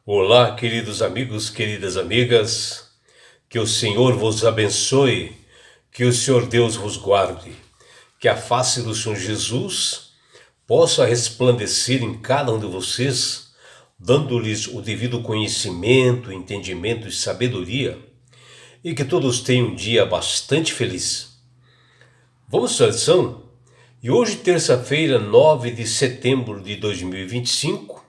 Olá, queridos amigos, queridas amigas, que o Senhor vos abençoe, que o Senhor Deus vos guarde, que a face do Senhor Jesus possa resplandecer em cada um de vocês, dando-lhes o devido conhecimento, entendimento e sabedoria, e que todos tenham um dia bastante feliz. Vamos à lição? E hoje, terça-feira, 9 de setembro de 2025,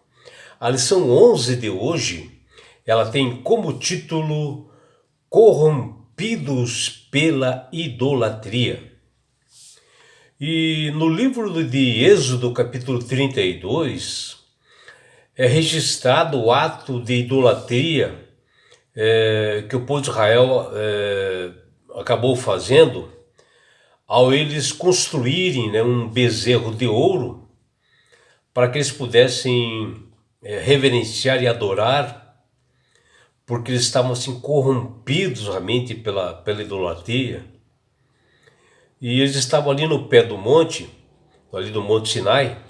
a lição 11 de hoje, ela tem como título Corrompidos pela Idolatria. E no livro de Êxodo, capítulo 32, é registrado o ato de idolatria que o povo de Israel acabou fazendo ao eles construírem, um bezerro de ouro para que eles pudessem reverenciar e adorar, porque eles estavam assim corrompidos realmente pela idolatria. E eles estavam ali no pé do monte, ali do Monte Sinai,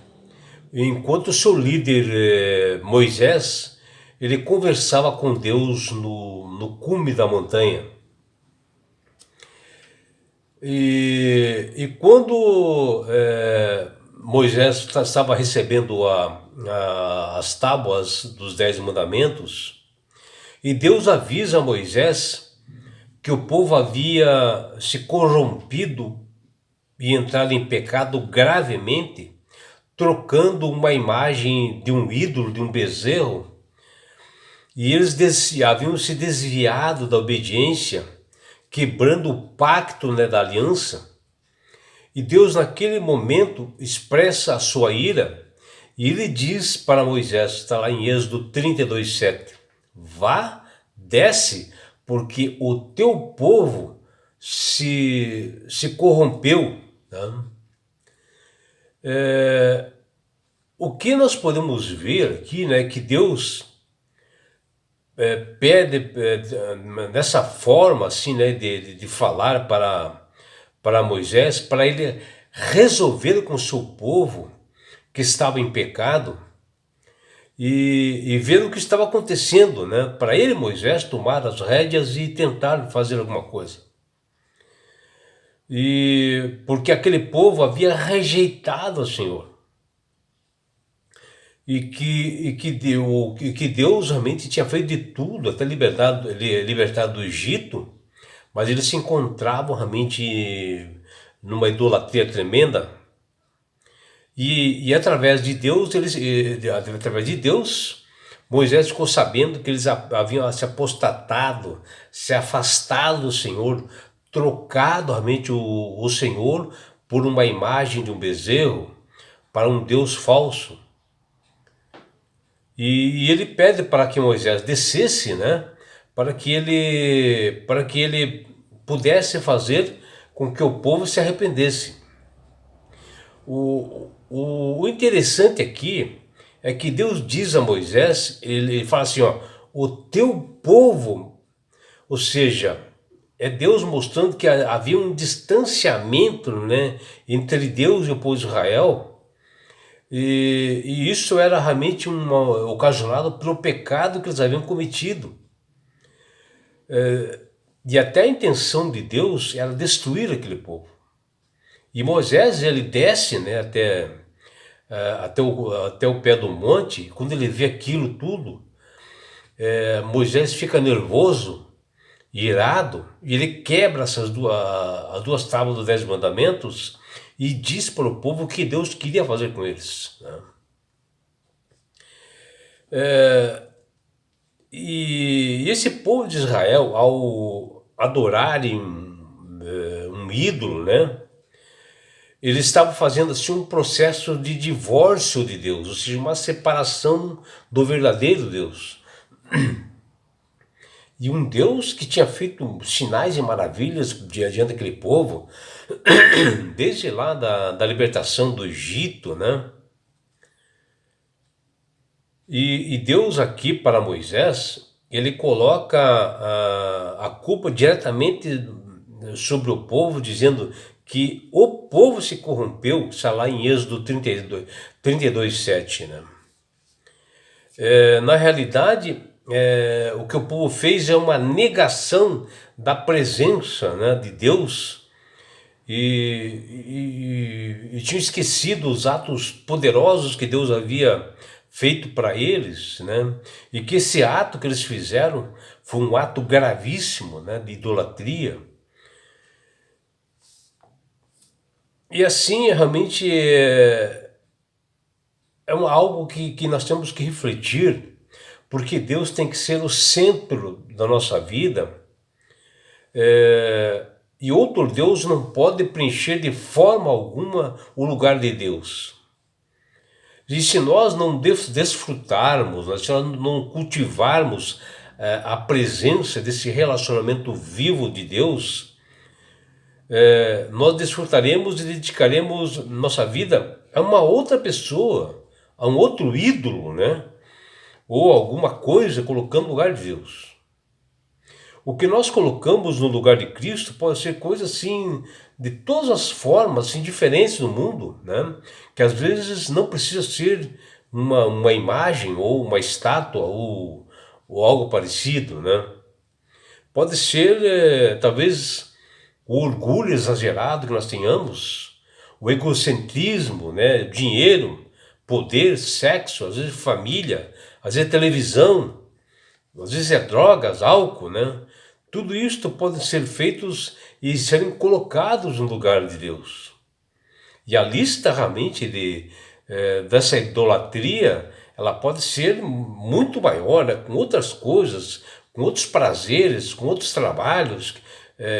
enquanto o seu líder Moisés, ele conversava com Deus no cume da montanha. E quando Moisés estava recebendo as tábuas dos 10 mandamentos, e Deus avisa a Moisés que o povo havia se corrompido e entrado em pecado gravemente, trocando uma imagem de um ídolo, de um bezerro, e eles haviam se desviado da obediência, quebrando o pacto, da aliança. E Deus naquele momento expressa a sua ira, e ele diz para Moisés, está lá em Êxodo 32:7, vá, desce, porque o teu povo se corrompeu. Tá? O que nós podemos ver aqui, que Deus pede dessa forma assim, de falar para Moisés, para ele resolver com o seu povo que estava em pecado e ver o que estava acontecendo, para ele, Moisés, tomar as rédeas e tentar fazer alguma coisa. E porque aquele povo havia rejeitado o Senhor. Que Deus realmente tinha feito de tudo, até libertar do Egito, mas eles se encontravam realmente numa idolatria tremenda. E através de Deus, através de Deus, Moisés ficou sabendo que eles haviam se apostatado, se afastado do Senhor, trocado realmente o Senhor por uma imagem de um bezerro, para um Deus falso. E ele pede para que Moisés descesse, para que ele pudesse fazer com que o povo se arrependesse. O interessante aqui é que Deus diz a Moisés, ele fala assim, o teu povo, ou seja, é Deus mostrando que havia um distanciamento, entre Deus e o povo de Israel. E isso era realmente ocasionado pelo pecado que eles haviam cometido. E até a intenção de Deus era destruir aquele povo. E Moisés, ele desce, até o pé do monte. E quando ele vê aquilo tudo, Moisés fica nervoso, irado, e ele quebra as duas tábuas dos 10 mandamentos e diz para o povo o que Deus queria fazer com eles. E esse povo de Israel, ao adorarem um ídolo, eles estavam fazendo assim um processo de divórcio de Deus, ou seja, uma separação do verdadeiro Deus. E um Deus que tinha feito sinais e maravilhas diante daquele povo, desde lá da libertação do Egito, E Deus aqui para Moisés, ele coloca a culpa diretamente sobre o povo, dizendo que o povo se corrompeu, está lá em Êxodo 32:7, Na realidade, o que o povo fez é uma negação da presença, né, de Deus e tinham esquecido os atos poderosos que Deus havia feito para eles, né? E que esse ato que eles fizeram foi um ato gravíssimo, né, de idolatria. E assim, realmente algo que nós temos que refletir, porque Deus tem que ser o centro da nossa vida, e outro Deus não pode preencher de forma alguma o lugar de Deus. E se nós não desfrutarmos, se nós não cultivarmos a presença desse relacionamento vivo de Deus, nós desfrutaremos e dedicaremos nossa vida a uma outra pessoa, a um outro ídolo, né? Ou alguma coisa colocando no lugar de Deus. O que nós colocamos no lugar de Cristo pode ser coisa assim, de todas as formas, assim, diferentes no mundo, né? Que às vezes não precisa ser uma imagem ou uma estátua ou algo parecido, né? Pode ser, talvez, o orgulho exagerado que nós tenhamos, o egocentrismo, né? Dinheiro, poder, sexo, às vezes família, às vezes televisão, às vezes é drogas, álcool, né? Tudo isto pode ser feitos e serem colocados no lugar de Deus. E a lista realmente dessa idolatria, ela pode ser muito maior, né? Com outras coisas, com outros prazeres, com outros trabalhos,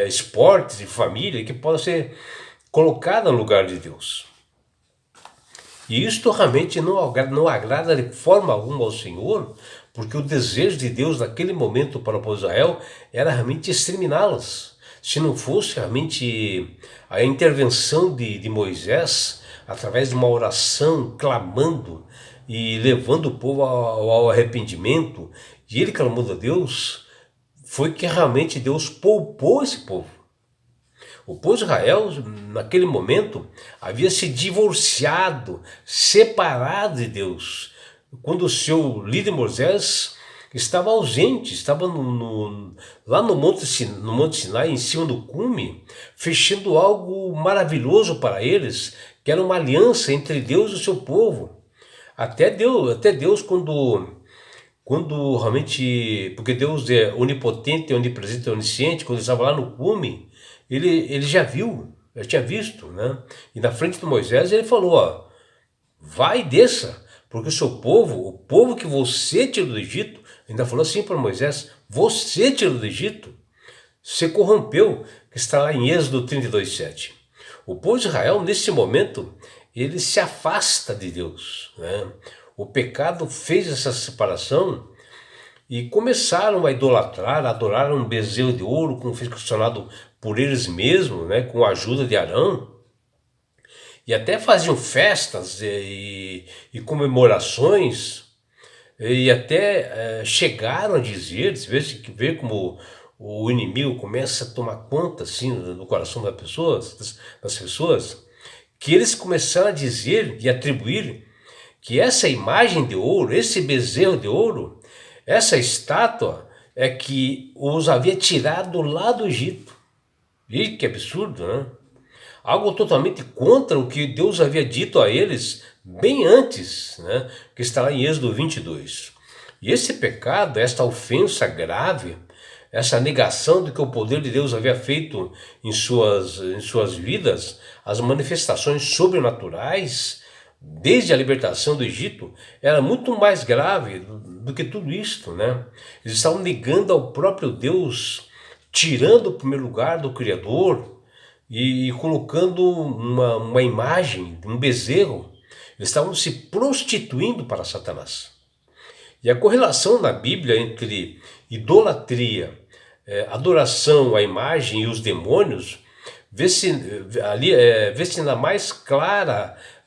esportes e família, que podem ser colocados no lugar de Deus. E isto realmente não agrada de forma alguma ao Senhor, porque o desejo de Deus naquele momento para o povo de Israel era realmente exterminá-las. Se não fosse realmente a intervenção de Moisés, através de uma oração, clamando e levando o povo ao arrependimento, e ele clamando a Deus, foi que realmente Deus poupou esse povo. O povo de Israel, naquele momento, havia se divorciado, separado de Deus, quando o seu líder Moisés estava ausente, estava lá no Monte Sinai, em cima do cume, fechando algo maravilhoso para eles, que era uma aliança entre Deus e o seu povo. Até Deus quando realmente, porque Deus é onipotente, onipresente, onisciente, quando ele estava lá no cume, ele já tinha visto, né? E na frente de Moisés ele falou, ó, vai e desça, porque o seu povo, o povo que você tirou do Egito, ainda falou assim para Moisés, você tirou do Egito, se corrompeu, que está lá em Êxodo 32:7. O povo de Israel, nesse momento, ele se afasta de Deus, né? O pecado fez essa separação e começaram a idolatrar, a adorar um bezerro de ouro, como foi questionado por eles mesmos, né, com a ajuda de Arão, e até faziam festas e comemorações, e até chegaram a dizer, você vê como o inimigo começa a tomar conta assim, do coração das pessoas, que eles começaram a dizer e atribuir que essa imagem de ouro, esse bezerro de ouro, essa estátua é que os havia tirado lá do Egito. E que absurdo, né? Algo totalmente contra o que Deus havia dito a eles bem antes, né? Que está lá em Êxodo 22. E esse pecado, esta ofensa grave, essa negação do que o poder de Deus havia feito em suas vidas, as manifestações sobrenaturais, desde a libertação do Egito, era muito mais grave do que tudo isto, né? Eles estavam negando ao próprio Deus, tirando o primeiro lugar do Criador e colocando uma imagem, um bezerro. Eles estavam se prostituindo para Satanás. E a correlação na Bíblia entre idolatria, adoração à imagem e os demônios, vê-se ainda mais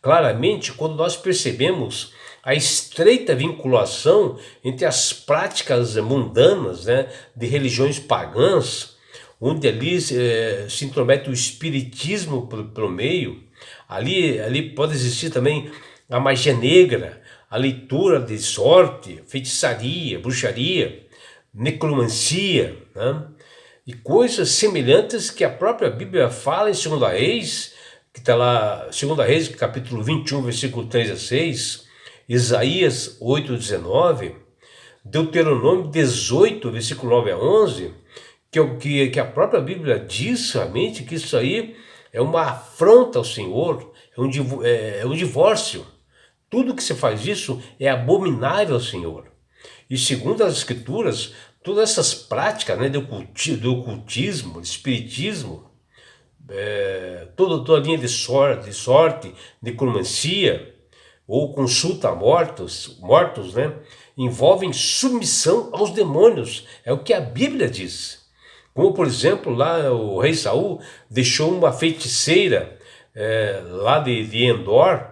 claramente quando nós percebemos a estreita vinculação entre as práticas mundanas, né, de religiões pagãs, onde ali se intromete o espiritismo pelo meio. Ali pode existir também a magia negra, a leitura de sorte, feitiçaria, bruxaria, necromancia, né? E coisas semelhantes que a própria Bíblia fala em 2 Reis, que está lá, 2 Reis, capítulo 21, versículo 3 a 6, Isaías 8, 19, Deuteronômio 18, versículo 9 a 11, que a própria Bíblia diz realmente que isso aí é uma afronta ao Senhor, é um divórcio. Tudo que se faz isso é abominável ao Senhor. E segundo as Escrituras, todas essas práticas, né, do ocultismo, do espiritismo, toda a linha de sorte, necromancia ou consulta a mortos, né, envolvem submissão aos demônios. É o que a Bíblia diz. Como, por exemplo, lá o rei Saul deixou uma feiticeira lá de Endor,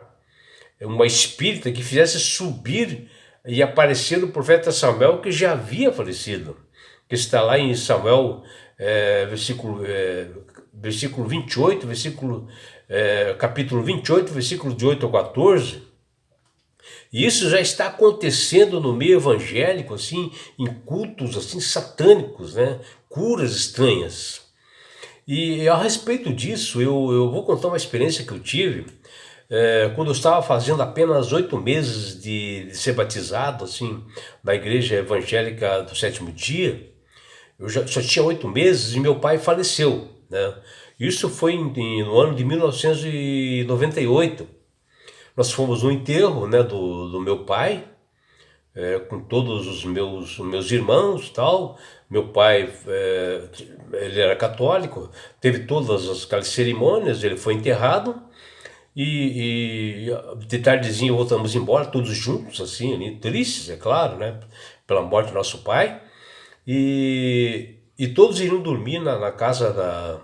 uma espírita que fizesse subir e aparecer o profeta Samuel, que já havia falecido, que está lá em Samuel, versículo 28, capítulo 28, versículo de 8 a 14. E isso já está acontecendo no meio evangélico, assim, em cultos assim satânicos, né? Curas estranhas. E a respeito disso, eu vou contar uma experiência que eu tive quando eu estava fazendo apenas 8 meses de ser batizado, assim, na igreja evangélica do Sétimo Dia. Eu só tinha 8 meses e meu pai faleceu, né? Isso foi no ano de 1998. Nós fomos no enterro, né, do meu pai, com todos os meus irmãos, tal. Meu pai, ele era católico, teve todas aquelas cerimônias, ele foi enterrado. E de tardezinha voltamos embora, todos juntos, assim, ali, tristes, é claro, né? Pela morte do nosso pai. E todos iriam dormir na casa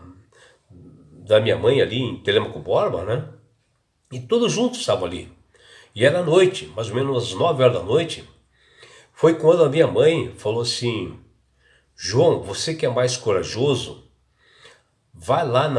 da minha mãe ali em Telêmaco Borba, né? E todos juntos estavam ali. E era noite, mais ou menos às 9 horas da noite. Foi quando a minha mãe falou assim: João, você que é mais corajoso, vai lá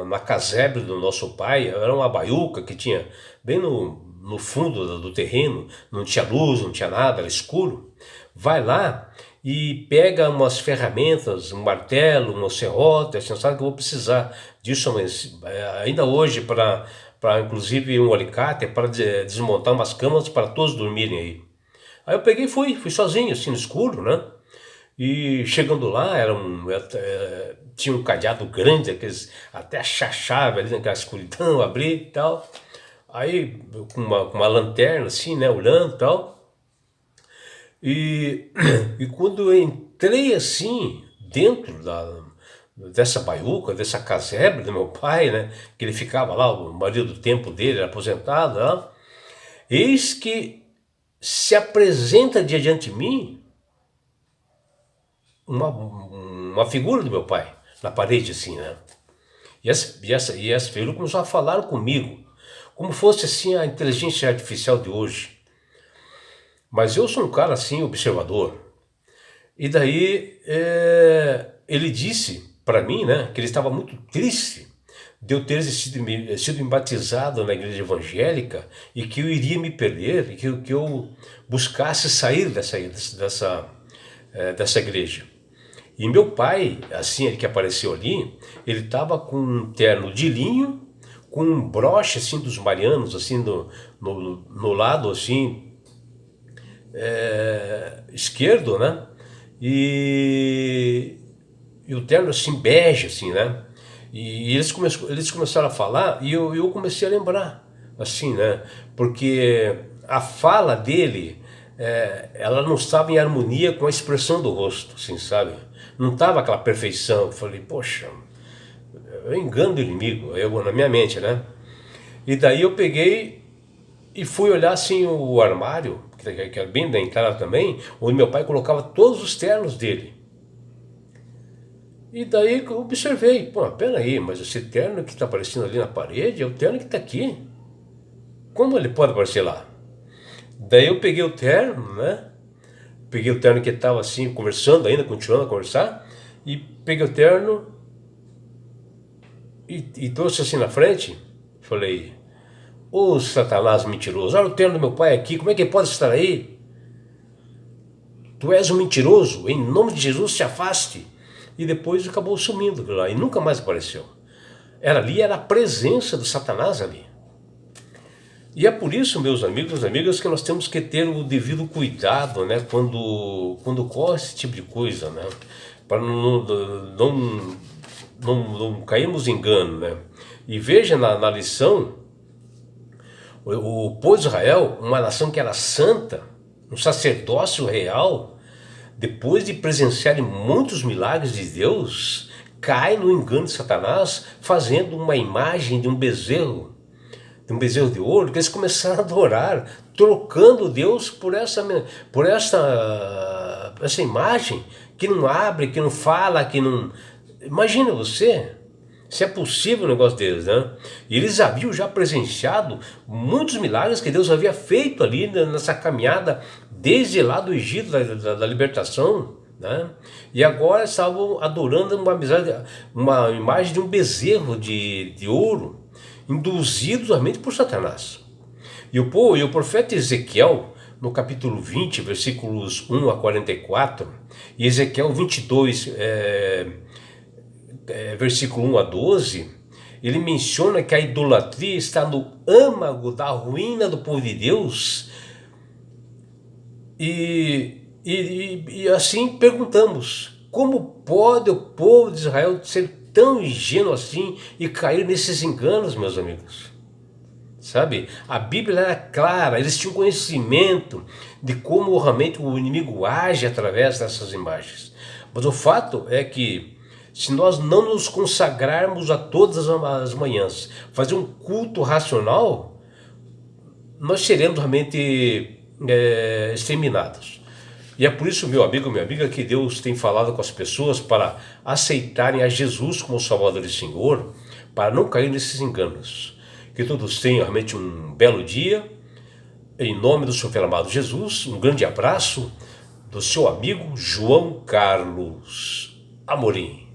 na casebre do nosso pai. Era uma baiuca que tinha bem no fundo do terreno, não tinha luz, não tinha nada, era escuro. Vai lá e pega umas ferramentas, um martelo, um serrote, assim, sabe que eu vou precisar disso ainda hoje, para inclusive um alicate, para desmontar umas camas para todos dormirem aí. Aí eu peguei e fui sozinho, assim, no escuro, né? E chegando lá, tinha um cadeado grande, até achar a chave ali naquela escuridão, abrir e tal. Aí, com uma lanterna, assim, né, olhando e tal. E quando eu entrei, assim, dentro dessa baiuca, dessa casebre do meu pai, né, que ele ficava lá, o marido do tempo dele, era aposentado, né, eis que se apresenta diante de mim uma figura do meu pai, na parede assim, né? E essa figura começou a falar comigo, como fosse assim a inteligência artificial de hoje. Mas eu sou um cara assim, observador. E daí ele disse para mim, né, que ele estava muito triste de eu ter sido batizado na igreja evangélica e que eu iria me perder e que eu buscasse sair dessa igreja. E meu pai, assim, ele que apareceu ali, ele estava com um terno de linho, com um broche, assim, dos marianos, assim, no lado, assim, esquerdo, né? E o terno, assim, bege, assim, né? E eles começaram a falar e eu comecei a lembrar, assim, né? Porque a fala dele, ela não estava em harmonia com a expressão do rosto, assim, sabe? Não estava aquela perfeição. Eu falei, poxa, eu engano o inimigo, na minha mente, né? E daí eu peguei e fui olhar assim o armário, que era bem da entrada também, onde meu pai colocava todos os ternos dele. E daí eu observei, pô, peraí, mas esse terno que está aparecendo ali na parede é o terno que está aqui. Como ele pode aparecer lá? Daí eu peguei o terno, né? Peguei o terno que estava assim, conversando ainda, continuando a conversar, e peguei o terno e trouxe assim na frente. Falei, Ô Satanás mentiroso, olha o terno do meu pai aqui, como é que ele pode estar aí? Tu és um mentiroso, em nome de Jesus se afaste. E depois acabou sumindo lá e nunca mais apareceu. Era a presença do Satanás ali. E é por isso, meus amigos e amigas, que nós temos que ter o devido cuidado, né, quando ocorre esse tipo de coisa, né, para não cairmos em engano, né. E veja na lição, o povo de Israel, uma nação que era santa, um sacerdócio real, depois de presenciarem muitos milagres de Deus, cai no engano de Satanás, fazendo uma imagem de um bezerro de ouro, que eles começaram a adorar, trocando Deus por essa imagem que não abre, que não fala, que não... Imagina você, se é possível um negócio deles, né? E eles haviam já presenciado muitos milagres que Deus havia feito ali nessa caminhada, desde lá do Egito, da libertação, né? E agora estavam adorando uma imagem de um bezerro de ouro, induzidos somente por Satanás. E o profeta Ezequiel, no capítulo 20, versículos 1 a 44, e Ezequiel 22, versículo 1 a 12, ele menciona que a idolatria está no âmago da ruína do povo de Deus. E assim perguntamos, como pode o povo de Israel ser tão ingênuo assim e cair nesses enganos, meus amigos? Sabe, a Bíblia era clara, eles tinham conhecimento de como realmente o inimigo age através dessas imagens. Mas o fato é que, se nós não nos consagrarmos a todas as manhãs, fazer um culto racional, nós seremos realmente exterminados. E é por isso, meu amigo, minha amiga, que Deus tem falado com as pessoas para aceitarem a Jesus como Salvador e Senhor, para não cair nesses enganos. Que todos tenham realmente um belo dia, em nome do seu filho amado Jesus. Um grande abraço do seu amigo João Carlos Amorim.